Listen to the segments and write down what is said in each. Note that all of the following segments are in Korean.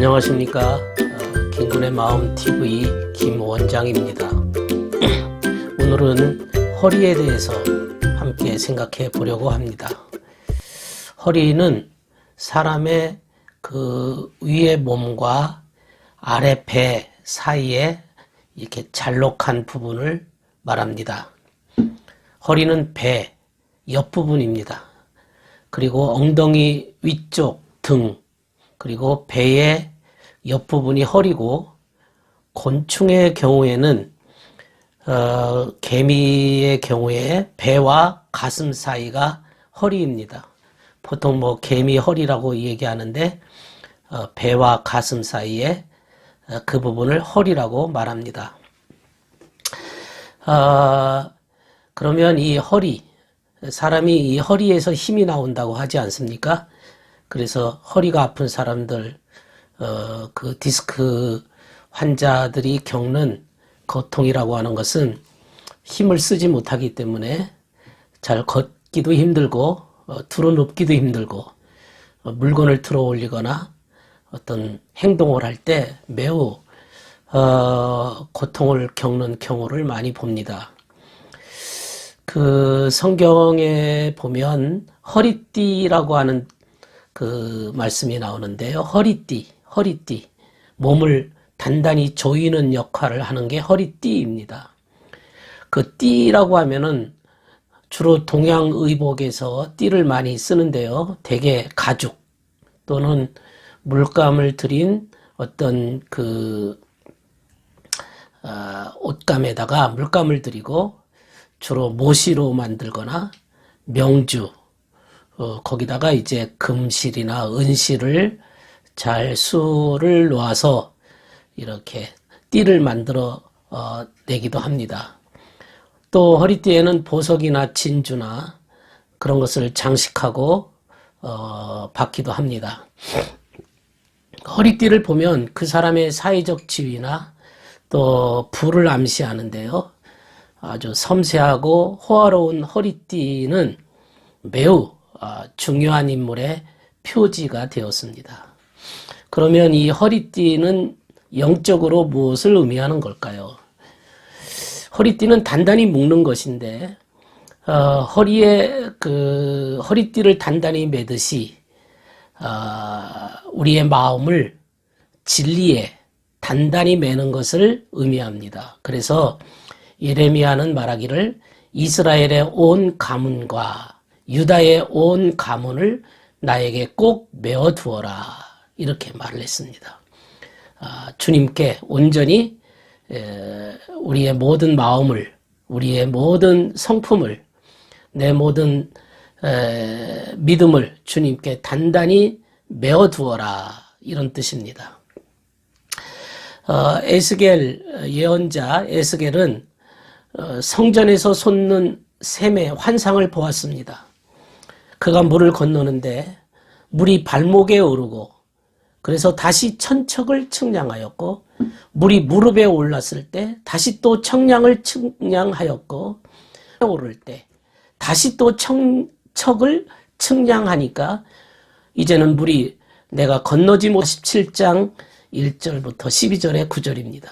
안녕하십니까. 김군의 마음 TV 김원장입니다. 오늘은 허리에 대해서 함께 생각해 보려고 합니다. 허리는 사람의 그 위의 몸과 아래 배 사이에 이렇게 잘록한 부분을 말합니다. 허리는 배 옆부분입니다. 그리고 엉덩이 위쪽 등, 그리고 배의 옆부분이 허리고, 곤충의 경우에는 개미의 경우에 배와 가슴 사이가 허리입니다. 보통 개미 허리라고 얘기하는데 배와 가슴 사이에 그 부분을 허리라고 말합니다. 그러면 이 허리, 사람이 이 허리에서 힘이 나온다고 하지 않습니까? 그래서 허리가 아픈 사람들, 그 디스크 환자들이 겪는 고통이라고 하는 것은 힘을 쓰지 못하기 때문에 잘 걷기도 힘들고, 들어눕기도 힘들고, 물건을 들어 올리거나 어떤 행동을 할 때 매우 고통을 겪는 경우를 많이 봅니다. 그 성경에 보면 허리띠라고 하는 그 말씀이 나오는데요. 허리띠. 몸을 단단히 조이는 역할을 하는 게 허리띠입니다. 그 띠라고 하면은 주로 동양의복에서 띠를 많이 쓰는데요. 대개 가죽 또는 물감을 들인 어떤 그 옷감에다가 물감을 들이고 주로 모시로 만들거나 명주, 거기다가 이제 금실이나 은실을 잘 수를 놓아서 이렇게 띠를 만들어 내기도 합니다. 또 허리띠에는 보석이나 진주나 그런 것을 장식하고 받기도 합니다. 허리띠를 보면 그 사람의 사회적 지위나 또 부를 암시하는데요. 아주 섬세하고 호화로운 허리띠는 매우 중요한 인물의 표지가 되었습니다. 그러면 이 허리띠는 영적으로 무엇을 의미하는 걸까요? 허리띠는 단단히 묶는 것인데, 허리에 그 허리띠를 단단히 매듯이 우리의 마음을 진리에 단단히 매는 것을 의미합니다. 그래서 예레미야는 말하기를 이스라엘의 온 가문과 유다의 온 가문을 나에게 꼭 메어두어라, 이렇게 말을 했습니다. 주님께 온전히 우리의 모든 마음을, 우리의 모든 성품을, 내 모든 믿음을 주님께 단단히 메어두어라, 이런 뜻입니다. 에스겔 예언자 에스겔은 성전에서 솟는 샘의 환상을 보았습니다. 그가 물을 건너는데 물이 발목에 오르고, 그래서 다시 천척을 측량하였고, 물이 무릎에 올랐을 때 다시 또 청량을 측량하였고, 오를 때 다시 또 척을 측량하니까 이제는 물이 내가 건너지 못. 17장 1절부터 12절의 9절입니다.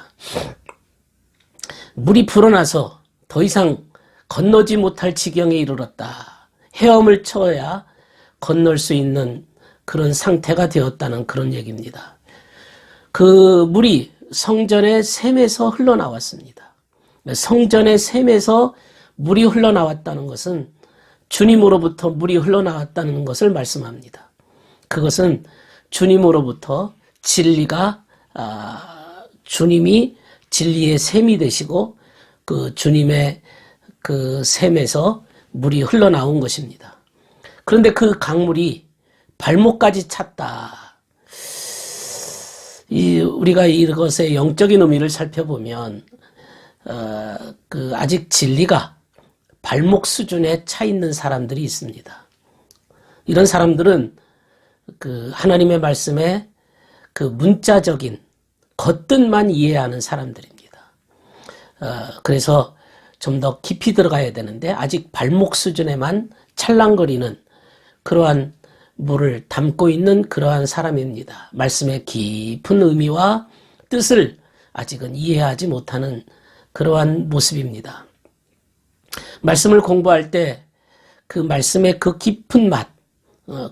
물이 불어나서 더 이상 건너지 못할 지경에 이르렀다. 헤엄을 쳐야 건널 수 있는 그런 상태가 되었다는 그런 얘기입니다. 그 물이 성전의 샘에서 흘러나왔습니다. 성전의 샘에서 물이 흘러나왔다는 것은 주님으로부터 물이 흘러나왔다는 것을 말씀합니다. 그것은 주님으로부터 진리가, 주님이 진리의 샘이 되시고 그 주님의 그 샘에서 물이 흘러나온 것입니다. 그런데 그 강물이 발목까지 찼다. 우리가 이것의 영적인 의미를 살펴보면 그 아직 진리가 발목 수준에 차 있는 사람들이 있습니다. 이런 사람들은 그 하나님의 말씀에 그 문자적인 겉뜻만 이해하는 사람들입니다. 그래서 좀 더 깊이 들어가야 되는데 아직 발목 수준에만 찰랑거리는 그러한 물을 담고 있는 그러한 사람입니다. 말씀의 깊은 의미와 뜻을 아직은 이해하지 못하는 그러한 모습입니다. 말씀을 공부할 때 그 말씀의 그 깊은 맛,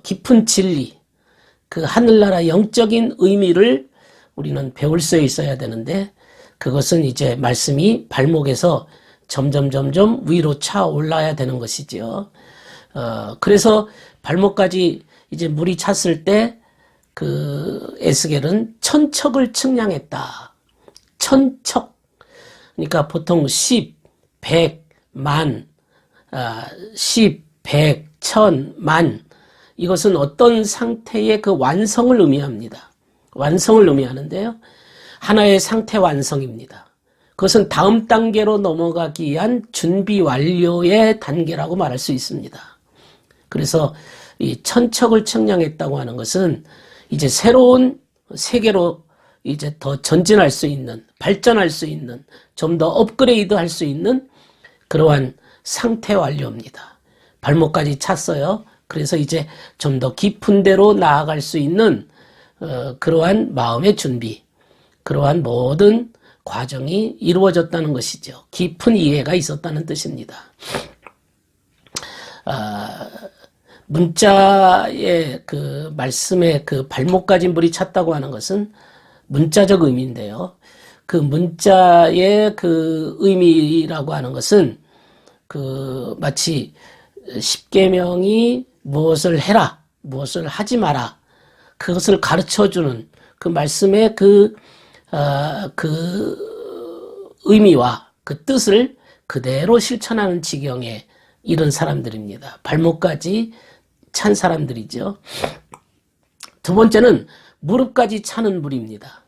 깊은 진리, 그 하늘나라 영적인 의미를 우리는 배울 수 있어야 되는데, 그것은 이제 말씀이 발목에서 점점 위로 차 올라야 되는 것이죠. 그래서 발목까지 이제 물이 찼을 때 그 에스겔은 천척을 측량했다. 천척. 그러니까 보통 10, 100, 만, 10, 100, 1000, 만. 이것은 어떤 상태의 그 완성을 의미합니다. 완성을 의미하는데요. 하나의 상태 완성입니다. 그것은 다음 단계로 넘어가기 위한 준비 완료의 단계라고 말할 수 있습니다. 그래서 이 천척을 측량했다고 하는 것은 이제 새로운 세계로 이제 더 전진할 수 있는, 발전할 수 있는, 좀 더 업그레이드 할 수 있는 그러한 상태 완료입니다. 발목까지 찼어요. 그래서 이제 좀 더 깊은 데로 나아갈 수 있는 그러한 마음의 준비, 그러한 모든 과정이 이루어졌다는 것이죠. 깊은 이해가 있었다는 뜻입니다. 문자의 그 말씀에 그 발목까지 물이 찼다고 하는 것은 문자적 의미인데요. 그 문자의 그 의미라고 하는 것은 그 마치 십계명이 무엇을 해라, 무엇을 하지 마라, 그것을 가르쳐주는 그 말씀의 그 의미와 그 뜻을 그대로 실천하는 지경에 이른 사람들입니다. 발목까지 찬 사람들이죠. 두 번째는 무릎까지 차는 물입니다.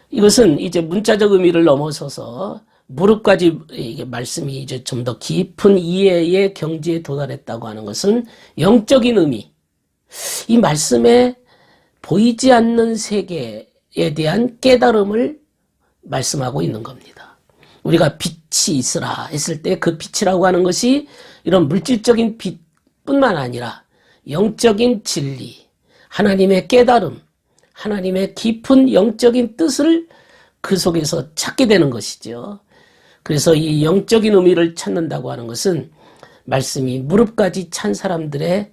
이것은 이제 문자적 의미를 넘어서서 무릎까지 이게 말씀이 이제 좀 더 깊은 이해의 경지에 도달했다고 하는 것은 영적인 의미. 이 말씀에 보이지 않는 세계에 대한 깨달음을 말씀하고 있는 겁니다. 우리가 빛이 있으라 했을 때 그 빛이라고 하는 것이 이런 물질적인 빛뿐만 아니라 영적인 진리, 하나님의 깨달음, 하나님의 깊은 영적인 뜻을 그 속에서 찾게 되는 것이죠. 그래서 이 영적인 의미를 찾는다고 하는 것은 말씀이 무릎까지 찬 사람들의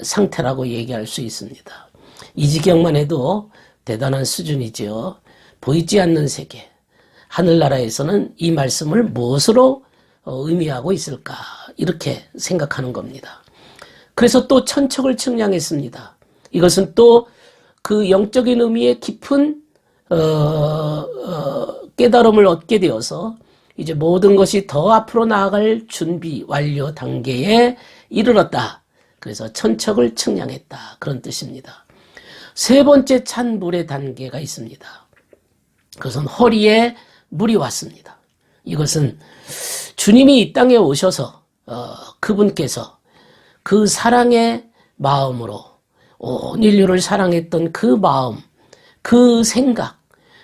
상태라고 얘기할 수 있습니다. 이 지경만 해도 대단한 수준이죠. 보이지 않는 세계, 하늘나라에서는 이 말씀을 무엇으로 의미하고 있을까, 이렇게 생각하는 겁니다. 그래서 또 천척을 측량했습니다. 이것은 또 그 영적인 의미의 깊은 깨달음을 얻게 되어서 이제 모든 것이 더 앞으로 나아갈 준비 완료 단계에 이르렀다. 그래서 천척을 측량했다, 그런 뜻입니다. 세 번째 찬 물의 단계가 있습니다. 그것은 허리에 물이 왔습니다. 이것은 주님이 이 땅에 오셔서 그분께서 그 사랑의 마음으로 온 인류를 사랑했던 그 마음, 그 생각,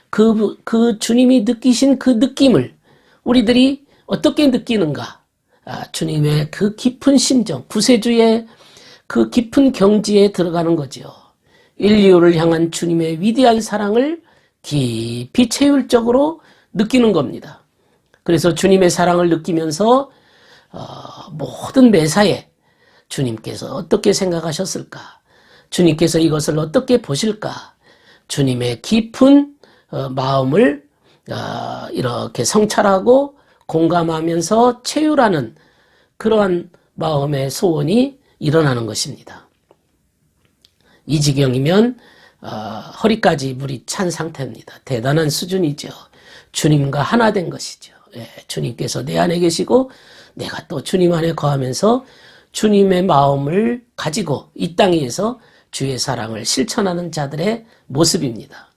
그 주님이 느끼신 그 느낌을 우리들이 어떻게 느끼는가? 주님의 그 깊은 심정, 구세주의 그 깊은 경지에 들어가는 거죠. 인류를 향한 주님의 위대한 사랑을 깊이 체율적으로 느끼는 겁니다. 그래서 주님의 사랑을 느끼면서 모든 매사에 주님께서 어떻게 생각하셨을까? 주님께서 이것을 어떻게 보실까? 주님의 깊은 마음을 이렇게 성찰하고 공감하면서 체휼하는 그러한 마음의 소원이 일어나는 것입니다. 이 지경이면 허리까지 물이 찬 상태입니다. 대단한 수준이죠. 주님과 하나 된 것이죠. 주님께서 내 안에 계시고 내가 또 주님 안에 거하면서 주님의 마음을 가지고 이 땅에서 주의 사랑을 실천하는 자들의 모습입니다.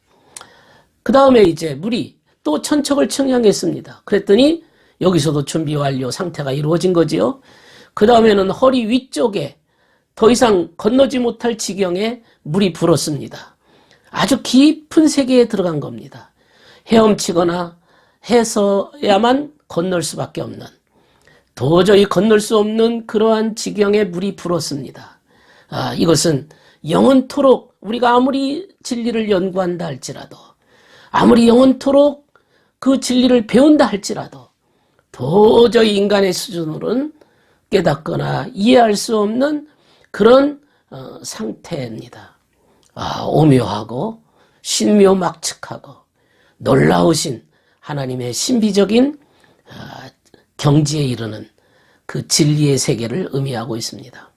그 다음에 이제 물이 또 천척을 측량했습니다. 그랬더니 여기서도 준비 완료 상태가 이루어진 거지요. 그 다음에는 허리 위쪽에 더 이상 건너지 못할 지경에 물이 불었습니다. 아주 깊은 세계에 들어간 겁니다. 헤엄치거나 해서야만 건널 수밖에 없는, 도저히 건널 수 없는 그러한 지경에 물이 불었습니다. 이것은 영원토록 우리가 아무리 진리를 연구한다 할지라도, 아무리 영원토록 그 진리를 배운다 할지라도 도저히 인간의 수준으로는 깨닫거나 이해할 수 없는 그런 상태입니다. 오묘하고 신묘막측하고 놀라우신 하나님의 신비적인 경지에 이르는 그 진리의 세계를 의미하고 있습니다.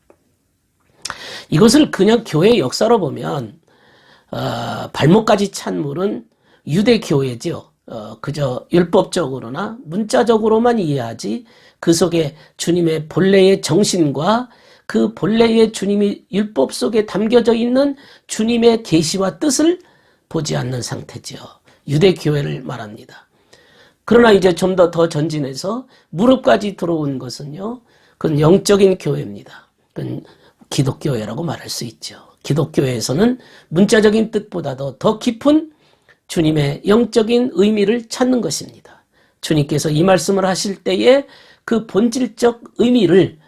이것을 그냥 교회 역사로 보면 발목까지 찬 물은 유대교회죠. 그저 율법적으로나 문자적으로만 이해하지 그 속에 주님의 본래의 정신과 그 본래의 주님이 율법 속에 담겨져 있는 주님의 계시와 뜻을 보지 않는 상태죠. 유대교회를 말합니다. 그러나 이제 좀 더 전진해서 무릎까지 들어온 것은요, 그건 영적인 교회입니다. 그건 기독교회라고 말할 수 있죠. 기독교회에서는 문자적인 뜻보다도 더 깊은 주님의 영적인 의미를 찾는 것입니다. 주님께서 이 말씀을 하실 때에 그 본질적 의미를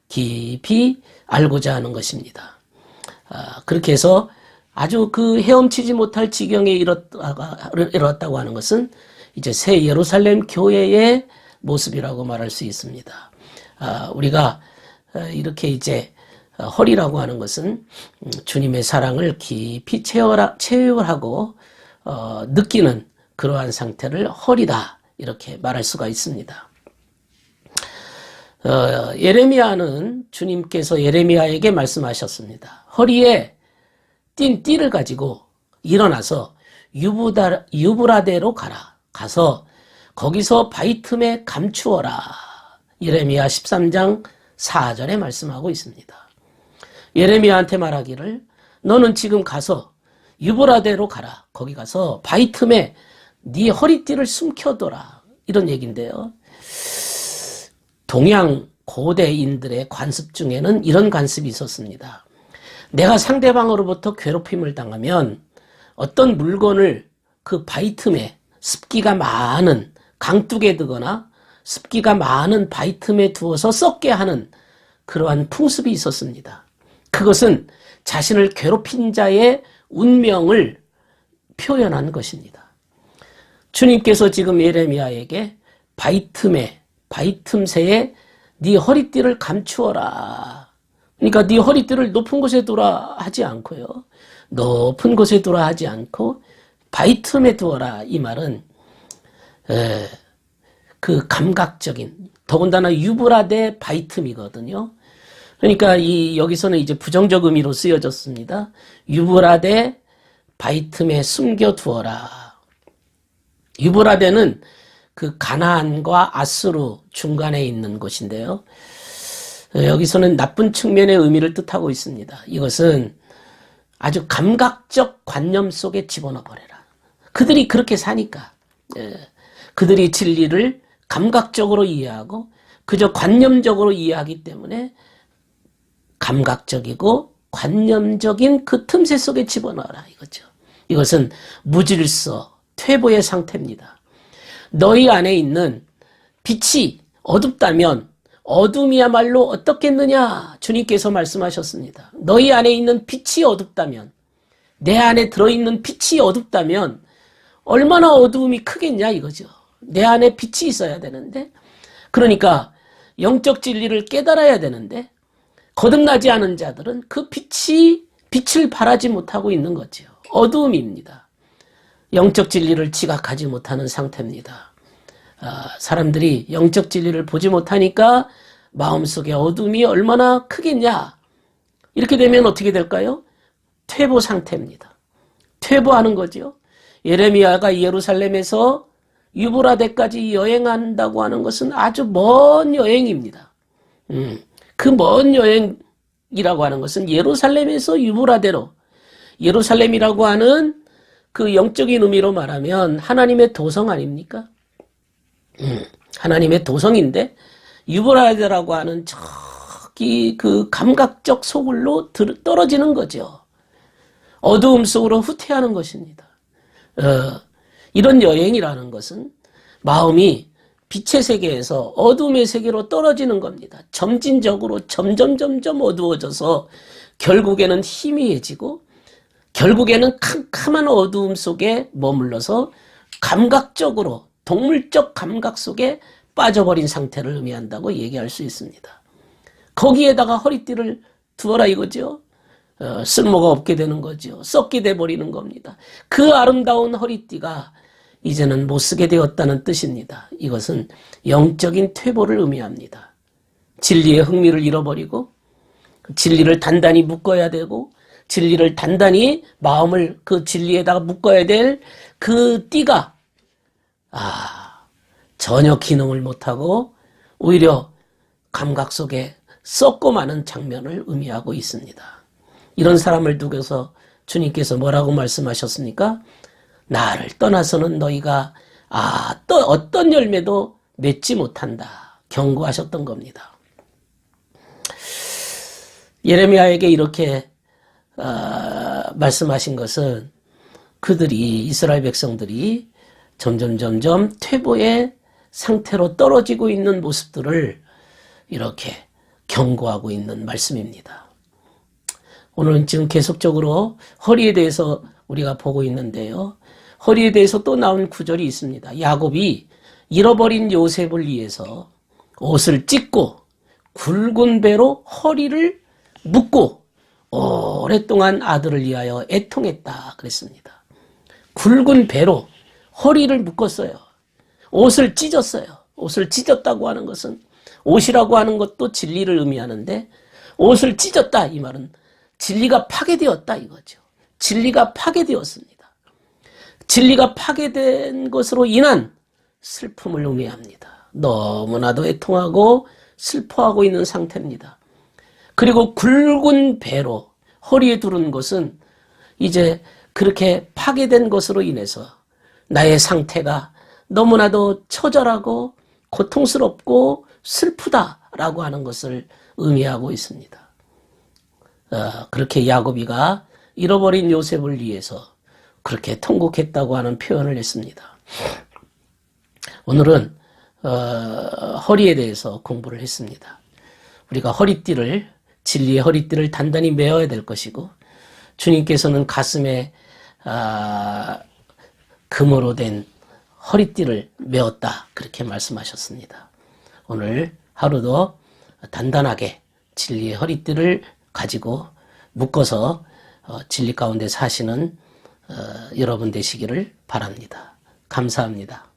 깊이 알고자 하는 것입니다. 그렇게 해서 아주 그 헤엄치지 못할 지경에 이뤘다고 하는 것은 이제 새 예루살렘 교회의 모습이라고 말할 수 있습니다. 우리가 이렇게 이제 헐이라고 하는 것은 주님의 사랑을 깊이 체험하고 느끼는 그러한 상태를 헐이다 이렇게 말할 수가 있습니다. 예레미야는 주님께서 예레미야에게 말씀하셨습니다. 허리에 띈 띠를 가지고 일어나서 유브라데로 가라. 가서 거기서 바위 틈에 감추어라. 예레미야 13장 4절에 말씀하고 있습니다. 예레미야한테 말하기를 너는 지금 가서 유브라데로 가라. 거기 가서 바위 틈에 네 허리띠를 숨겨둬라. 이런 얘기인데요. 동양 고대인들의 관습 중에는 이런 관습이 있었습니다. 내가 상대방으로부터 괴롭힘을 당하면 어떤 물건을 그 바위 틈에 습기가 많은 강둑에 두거나 습기가 많은 바위 틈에 두어서 썩게 하는 그러한 풍습이 있었습니다. 그것은 자신을 괴롭힌 자의 운명을 표현한 것입니다. 주님께서 지금 예레미야에게 바위 틈새에 네 허리띠를 감추어라. 그러니까 네 허리띠를 높은 곳에 두라 하지 않고요. 높은 곳에 두라 하지 않고 바위 틈에 두어라. 이 말은 그 감각적인 더군다나 유브라데 바위 틈이거든요. 그러니까 여기서는 이제 부정적 의미로 쓰여졌습니다. 유브라데 바위 틈에 숨겨 두어라. 유브라데는 그 가나안과 아수르 중간에 있는 곳인데요. 여기서는 나쁜 측면의 의미를 뜻하고 있습니다. 이것은 아주 감각적 관념 속에 집어넣어 버려라. 그들이 그렇게 사니까 그들이 진리를 감각적으로 이해하고 그저 관념적으로 이해하기 때문에 감각적이고 관념적인 그 틈새 속에 집어넣어라 이거죠. 이것은 무질서, 퇴보의 상태입니다. 너희 안에 있는 빛이 어둡다면 어둠이야말로 어떻겠느냐 주님께서 말씀하셨습니다. 너희 안에 있는 빛이 어둡다면 내 안에 들어있는 빛이 어둡다면 얼마나 어두움이 크겠냐 이거죠. 내 안에 빛이 있어야 되는데 그러니까 영적 진리를 깨달아야 되는데 거듭나지 않은 자들은 그 빛을 발하지 못하고 있는 거죠. 어두움입니다. 영적 진리를 지각하지 못하는 상태입니다. 사람들이 영적 진리를 보지 못하니까 마음속에 어둠이 얼마나 크겠냐. 이렇게 되면 어떻게 될까요? 퇴보 상태입니다. 퇴보하는 거죠. 예레미야가 예루살렘에서 유브라데까지 여행한다고 하는 것은 아주 먼 여행입니다. 그 먼 여행이라고 하는 것은 예루살렘에서 유브라데로, 예루살렘이라고 하는 그 영적인 의미로 말하면 하나님의 도성 아닙니까? 하나님의 도성인데 유브라데라고 하는 저기 그 감각적 소굴로 떨어지는 거죠. 어두움 속으로 후퇴하는 것입니다. 이런 여행이라는 것은 마음이 빛의 세계에서 어둠의 세계로 떨어지는 겁니다. 점진적으로 점점 어두워져서 결국에는 희미해지고 결국에는 캄캄한 어두움 속에 머물러서 감각적으로 동물적 감각 속에 빠져버린 상태를 의미한다고 얘기할 수 있습니다. 거기에다가 허리띠를 두어라 이거죠. 쓸모가 없게 되는 거죠. 썩게 돼버리는 겁니다. 그 아름다운 허리띠가 이제는 못 쓰게 되었다는 뜻입니다. 이것은 영적인 퇴보를 의미합니다. 진리의 흥미를 잃어버리고 진리를 단단히 묶어야 되고 진리를 단단히 마음을 그 진리에다가 묶어야 될 그 띠가 전혀 기능을 못하고 오히려 감각 속에 썩고 마는 장면을 의미하고 있습니다. 이런 사람을 두고서 주님께서 뭐라고 말씀하셨습니까? 나를 떠나서는 너희가 또 어떤 열매도 맺지 못한다 경고하셨던 겁니다. 예레미야에게 이렇게 말씀하신 것은 그들이 이스라엘 백성들이 점점 퇴보의 상태로 떨어지고 있는 모습들을 이렇게 경고하고 있는 말씀입니다. 오늘은 지금 계속적으로 허리에 대해서 우리가 보고 있는데요. 허리에 대해서 또 나온 구절이 있습니다. 야곱이 잃어버린 요셉을 위해서 옷을 찢고 굵은 배로 허리를 묶고 오랫동안 아들을 위하여 애통했다 그랬습니다. 굵은 배로 허리를 묶었어요. 옷을 찢었어요. 옷을 찢었다고 하는 것은 옷이라고 하는 것도 진리를 의미하는데 옷을 찢었다 이 말은 진리가 파괴되었다 이거죠. 진리가 파괴되었습니다. 진리가 파괴된 것으로 인한 슬픔을 의미합니다. 너무나도 애통하고 슬퍼하고 있는 상태입니다. 그리고 굵은 배로 허리에 두른 것은 이제 그렇게 파괴된 것으로 인해서 나의 상태가 너무나도 처절하고 고통스럽고 슬프다라고 하는 것을 의미하고 있습니다. 그렇게 야곱이가 잃어버린 요셉을 위해서 그렇게 통곡했다고 하는 표현을 했습니다. 오늘은 허리에 대해서 공부를 했습니다. 우리가 허리띠를 진리의 허리띠를 단단히 메어야 될 것이고 주님께서는 가슴에 금으로 된 허리띠를 메었다 그렇게 말씀하셨습니다. 오늘 하루도 단단하게 진리의 허리띠를 가지고 묶어서 진리 가운데 사시는 여러분 되시기를 바랍니다. 감사합니다.